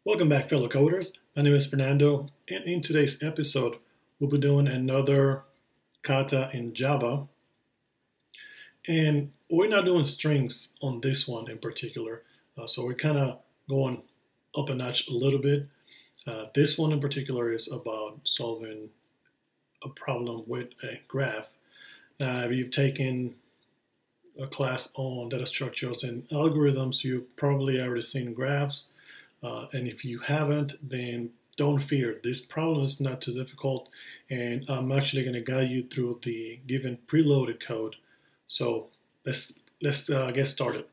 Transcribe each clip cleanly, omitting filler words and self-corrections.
Welcome back, fellow coders. My name is Fernando, and in today's episode, we'll be doing another kata in Java. And we're not doing strings on this one in particular, so we're kind of going up a notch a little bit. This one in particular is about solving a problem with a graph. Now, if you've taken a class on data structures and algorithms, you've probably already seen graphs. And if you haven't, then don't fear. This problem is not too difficult, and I'm actually going to guide you through the given preloaded code. So let's get started.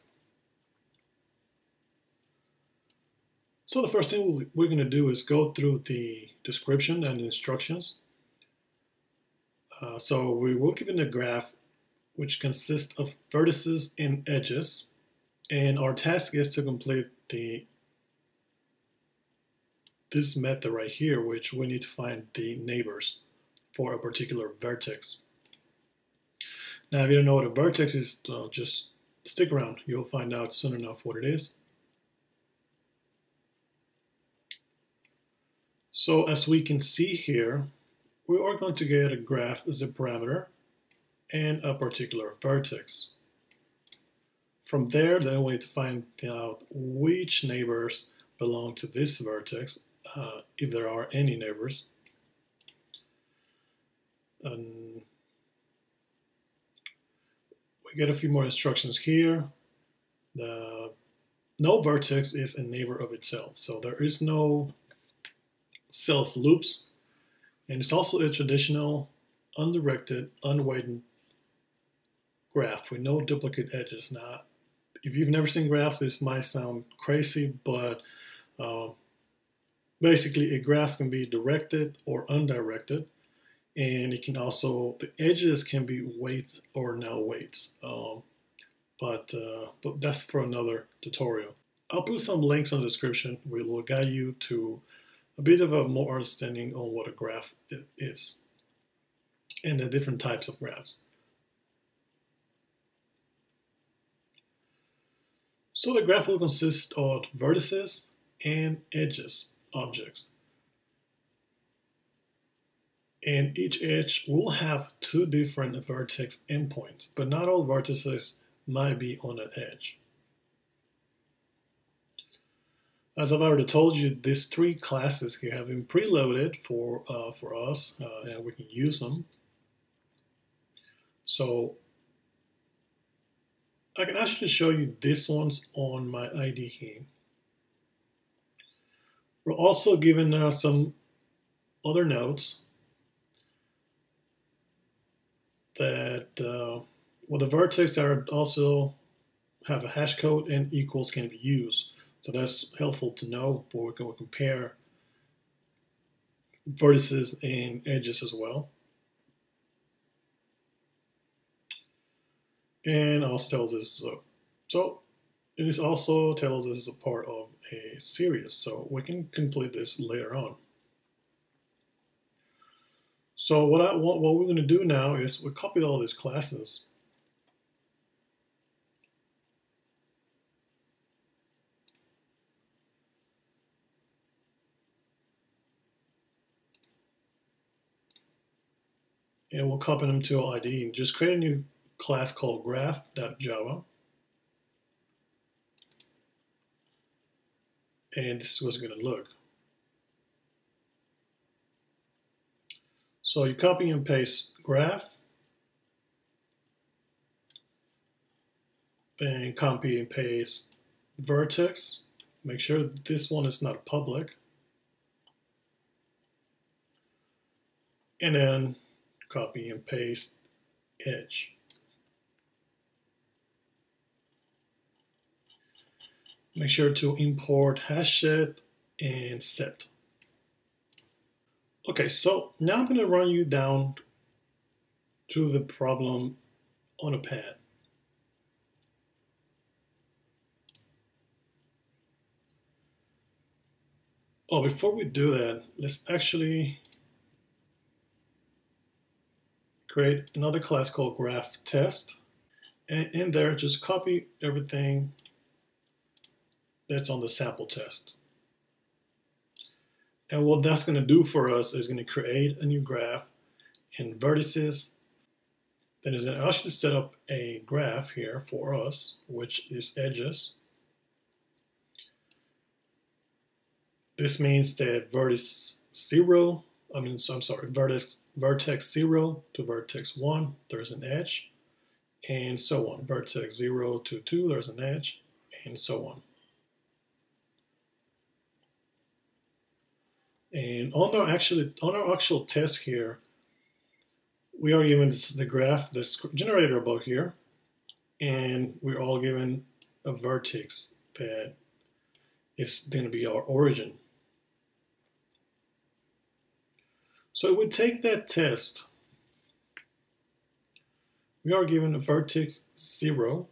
So the first thing we're going to do is go through the description and the instructions. So we were given a graph which consists of vertices and edges, and our task is to complete this method right here, which we need to find the neighbors for a particular vertex. Now, if you don't know what a vertex is, just stick around. You'll find out soon enough what it is. So as we can see here, we are going to get a graph as a parameter and a particular vertex. From there, then we need to find out which neighbors belong to this vertex, if there are any neighbors. We get a few more instructions here. No vertex is a neighbor of itself, so there is no self loops, and it's also a traditional undirected, unweighted graph with no duplicate edges. Now, if you've never seen graphs, this might sound crazy, but basically, a graph can be directed or undirected, and it can also, the edges can be weights or no weights, but that's for another tutorial. I'll put some links in the description which will guide you to a bit of a more understanding on what a graph is and the different types of graphs. So the graph will consist of vertices and edges objects, and each edge will have two different vertex endpoints, but not all vertices might be on an edge. As I've already told you, these three classes here have been preloaded for us, and we can use them. So I can actually show you these ones on my ID here. We're also given some other notes that the vertex are also have a hash code and equals can be used. So that's helpful to know, but we can compare vertices and edges as well. And also tells us so it also tells us it's a part of a series, so we can complete this later on. So what we're going to do now is we copied all these classes. And we'll copy them to our ID and just create a new class called graph.java. And this is what's going to look. So you copy and paste graph, then copy and paste vertex. Make sure this one is not public. And then copy and paste edge. Make sure to import hashed and set. Okay, so now I'm going to run you down to the problem on a pad. Oh, before we do that, let's actually create another class called graph test. And in there, just copy everything that's on the sample test. And what that's going to do for us is going to create a new graph in vertices. Then it's going to actually set up a graph here for us, which is edges. This means that vertex 0 to vertex 1, there's an edge, and so on. Vertex 0 to 2, there's an edge, and so on. And on our actual test here, we are given the graph that's generated above here, and we're all given a vertex that is going to be our origin. So if we take that test, we are given a vertex 0,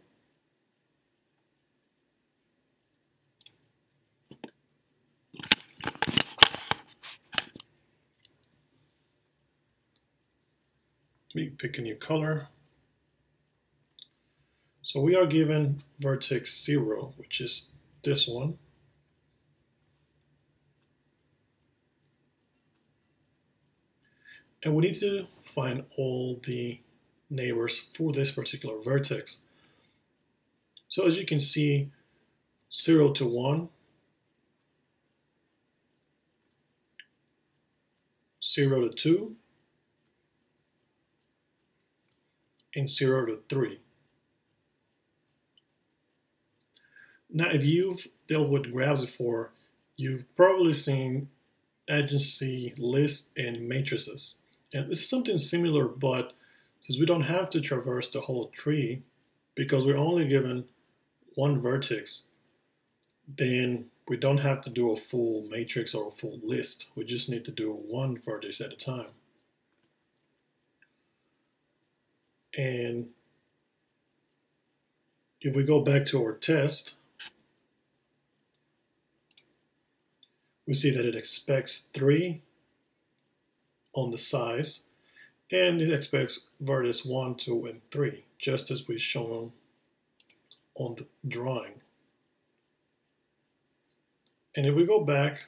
let me pick a new color. So we are given vertex 0, which is this one. And we need to find all the neighbors for this particular vertex. So as you can see, 0 to 1, 0 to 2, and 0 to 3. Now, if you've dealt with graphs before, you've probably seen adjacency lists and matrices. And this is something similar, but since we don't have to traverse the whole tree, because we're only given one vertex, then we don't have to do a full matrix or a full list. We just need to do one vertex at a time. And if we go back to our test, we see that it expects 3 on the size, and it expects vertex 1, 2, and 3, just as we've shown on the drawing. And if we go back,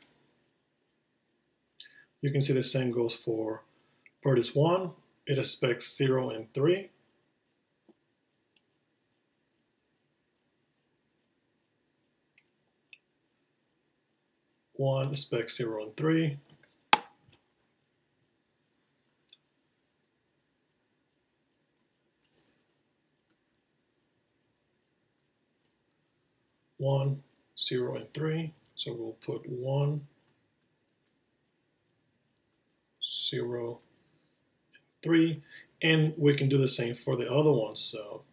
you can see the same goes for vertex 1. It expects 0 and 3. One expects 0 and 3. One, 0, and 3. So we'll put 1, 0, and 3. And we can do the same for the other ones. So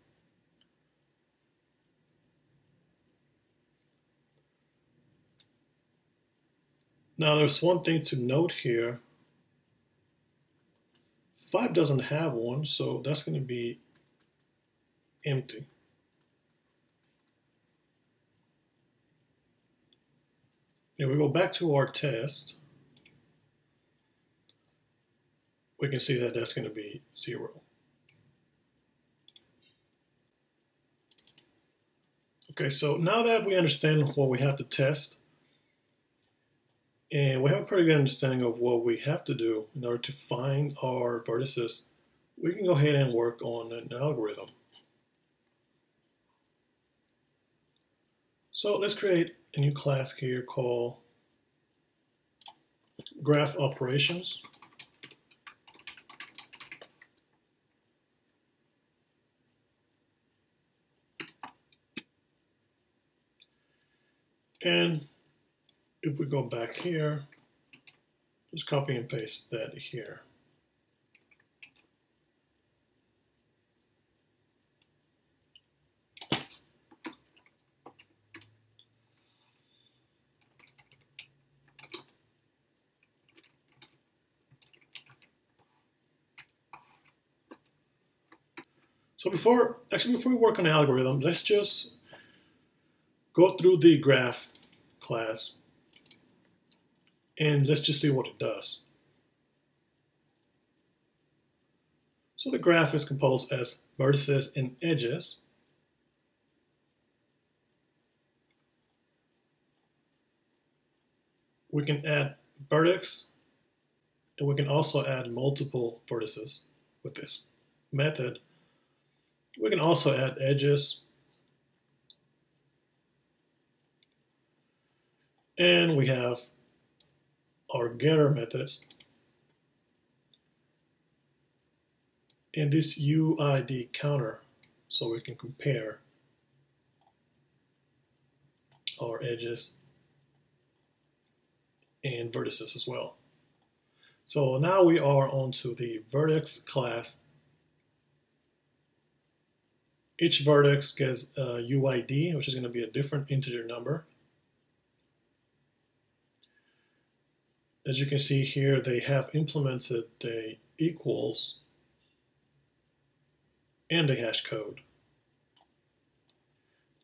now there's one thing to note here. 5 doesn't have one, so that's going to be empty. If we go back to our test, we can see that that's going to be 0. Okay, so now that we understand what we have to test, and we have a pretty good understanding of what we have to do in order to find our vertices, we can go ahead and work on an algorithm. So let's create a new class here called Graph Operations. And if we go back here, just copy and paste that here. So before we work on the algorithm, let's just go through the graph class and let's just see what it does. So the graph is composed as vertices and edges. We can add vertex, and we can also add multiple vertices with this method. We can also add edges, and we have our getter methods. And this UID counter, so we can compare our edges and vertices as well. So now we are onto the vertex class. Each vertex gets a UID, which is going to be a different integer number. As you can see here, they have implemented the equals and the hash code.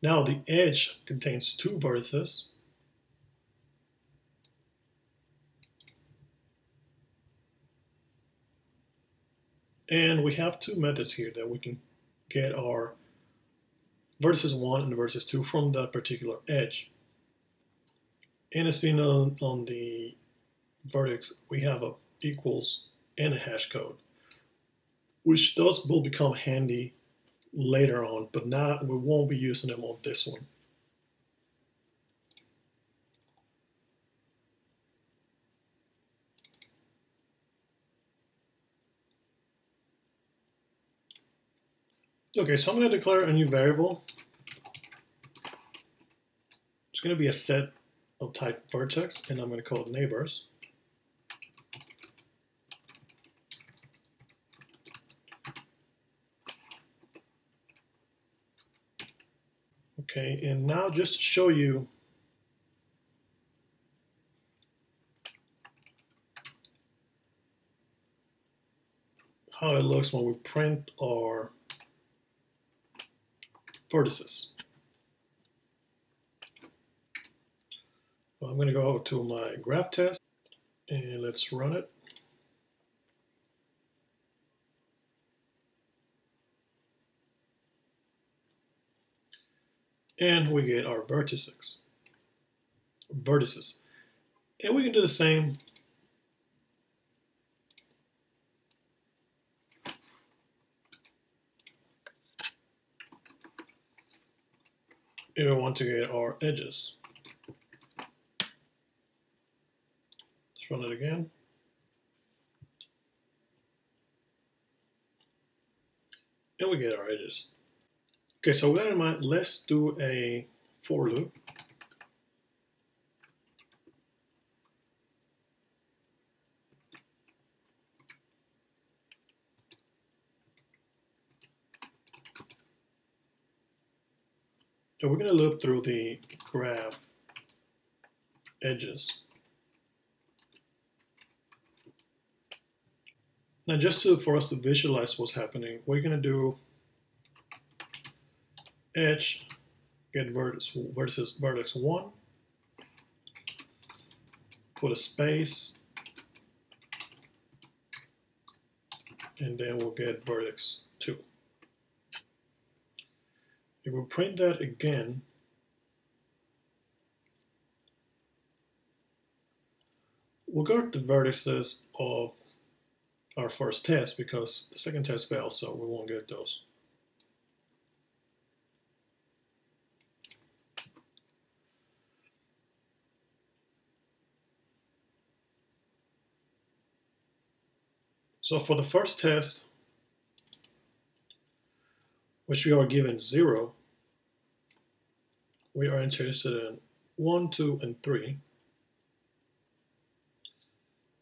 Now the edge contains two vertices. And we have two methods here that we can get our vertices 1 and vertices 2 from that particular edge. And as seen on the vertex, we have a equals and a hash code, which those will become handy later on, but now we won't be using them on this one. Okay, so I'm going to declare a new variable. It's going to be a set of type vertex, and I'm going to call it neighbors. Okay, and now just to show you how it looks when we print our vertices. Well, I'm going to go to my graph test and let's run it. And we get our vertices. And we can do the same if we want to get our edges. Let's run it again. And we get our edges. Okay, so with that in mind, let's do a for loop. So we're going to loop through the graph edges. Now just for us to visualize what's happening, we're going to do edge get vertex 1, put a space, and then we'll get vertex 2. If we print that again, we'll get the vertices of our first test because the second test failed, so we won't get those. So for the first test, which we are given 0, we are interested in 1, 2, and 3,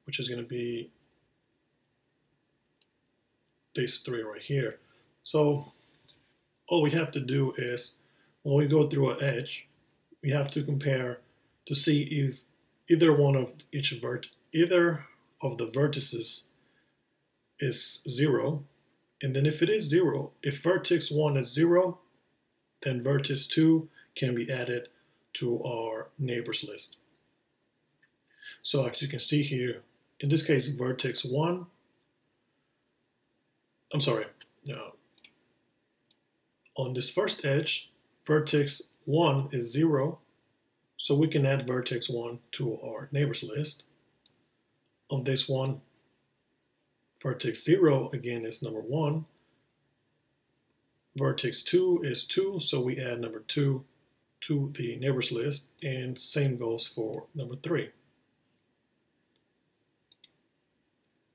which is going to be these 3 right here. So all we have to do is, when we go through an edge, we have to compare to see if either of the vertices is 0, and then if it is 0, if vertex 1 is 0, then vertex 2 can be added to our neighbors list. So as you can see here, in this case, vertex 1, I'm sorry, no, on this first edge, vertex 1 is 0, so we can add vertex 1 to our neighbors list. on this one. Vertex 0 again is number 1. Vertex 2 is 2, so we add number 2 to the neighbors list, and same goes for number 3.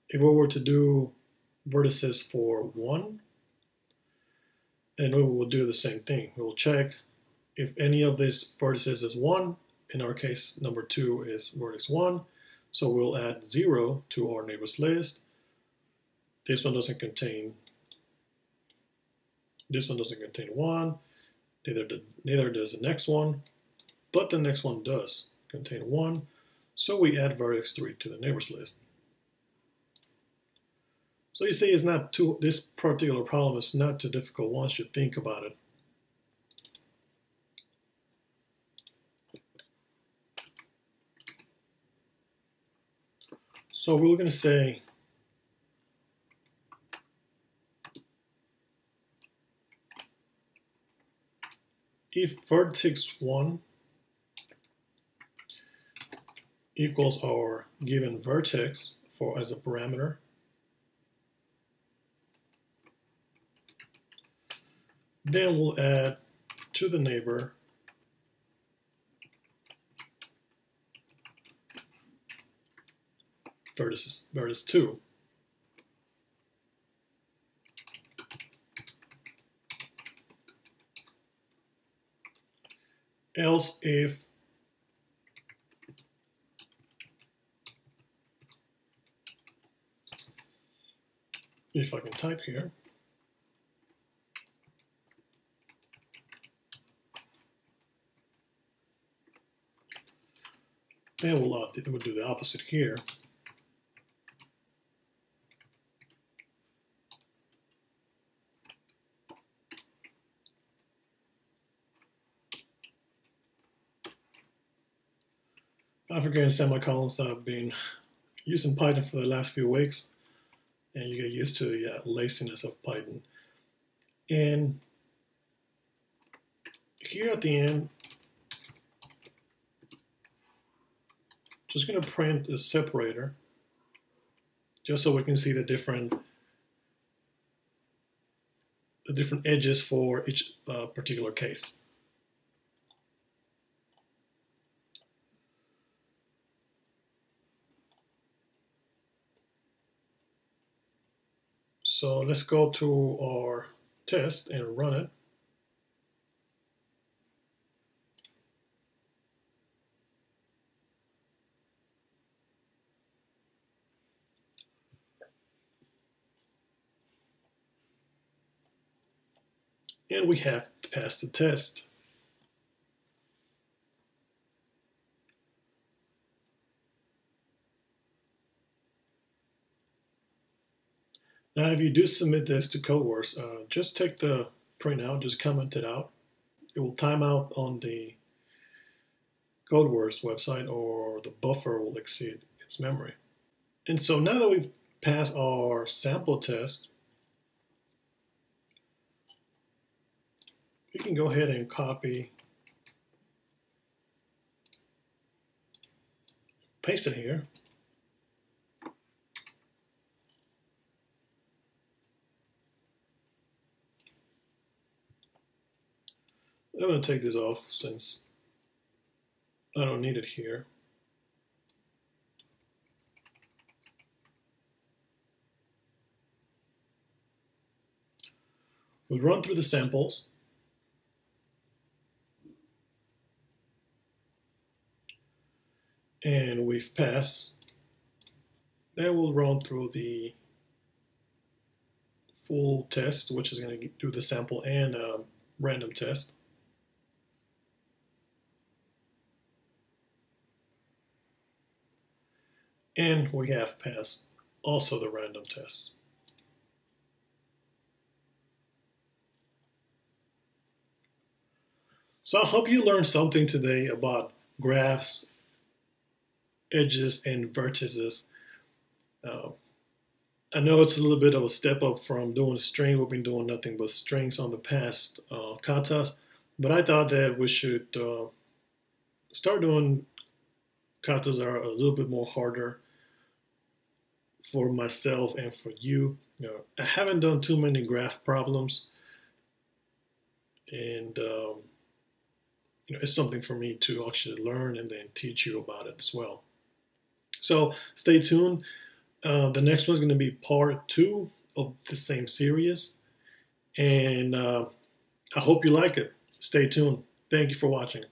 If we were to do vertices for 1, then we will do the same thing. We will check if any of these vertices is 1. In our case, number 2 is vertex 1, so we'll add 0 to our neighbors list. This one doesn't contain 1, neither does the next one, but the next one does contain 1, so we add vertex 3 to the neighbors list. So you see, it's not too, this particular problem is not too difficult once you think about it. So we're going to say if vertex 1 equals our given vertex for as a parameter, then we'll add to the neighbor vertex 2. Else if I can type here, then we'll do the opposite here. I forget semicolons. I've been using Python for the last few weeks, and you get used to the laziness of Python. And here at the end, just going to print a separator, just so we can see the different edges for each particular case. So let's go to our test and run it. And we have passed the test. Now, if you do submit this to Codewars, just take the printout, just comment it out. It will time out on the Codewars website, or the buffer will exceed its memory. And so now that we've passed our sample test, we can go ahead and copy, paste it here. I'm going to take this off since I don't need it here. We'll run through the samples. And we've passed. Then we'll run through the full test, which is going to do the sample and random test. And we have passed also the random test. So I hope you learned something today about graphs, edges, and vertices. I know it's a little bit of a step up from doing string. We've been doing nothing but strings on the past katas, but I thought that we should start doing katas that are a little bit more harder for myself and for you. I haven't done too many graph problems, and it's something for me to actually learn and then teach you about it as well. So stay tuned. The next one is going to be part 2 of the same series, and I hope you like it. Stay tuned. Thank you for watching.